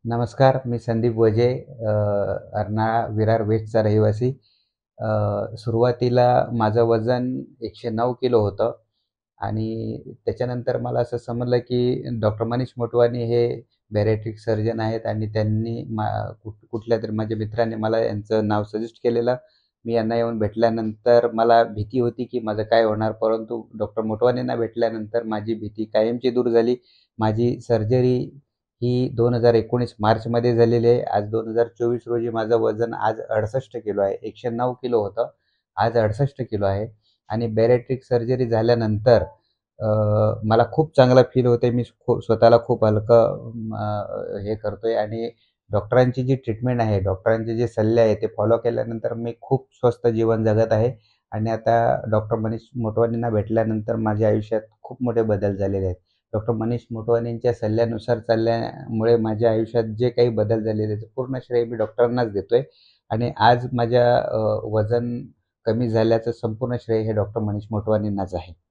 नमस्कार, मी संदीप वजे, अर्नाळा विरार वेस्टचा रहिवासी. सुरुवातीला माझं वजन 109 किलो होतं आणि त्याच्यानंतर मला असं समजलं, की डॉक्टर मनीष मोटवानी हे बॅरिएट्रिक सर्जन आहेत आणि त्यांनी कुठल्यातरी माझ्या मित्राने मला यांचं नाव सजेस्ट केलेलं. मी यांना येऊन भेटल्यानंतर मला भीती होती, की माझं काय होणार? परंतु डॉक्टर मोटवानींना भेटल्यानंतर माझी भीती कायमची दूर झाली. माझी सर्जरी ही 2019 मार्चमध्ये झालेली आहे. आज 2024 रोजी माझं वजन आज 68 किलो आहे. 109 किलो होतं. आज 68 किलो आहे आणि बॅरिएट्रिक सर्जरी झाल्यानंतर मला खूप चांगलं फील होतंय. मी स्वतःला खूप हलकं हे करतोय आणि डॉक्टरांची जी ट्रीटमेंट आहे, डॉक्टरांचे जे सल्ले आहेत, ते फॉलो केल्यानंतर मी खूप स्वस्थ जीवन जगत आहे आणि आता डॉक्टर मनीष मोटवानींना भेटल्यानंतर माझ्या आयुष्यात खूप मोठे बदल झालेले आहेत. डॉक्टर मनीष मोटवानींच्या सल्ल्यानुसार चालल्यामुळे माझ्या आयुष्यात जे काही बदल झालेले आहेत, पूर्ण श्रेय मी डॉक्टरांनाच देतोय आणि आज माझ्या वजन कमी झाल्याचं संपूर्ण श्रेय हे डॉक्टर मनीष मोटवानींनाच आहे.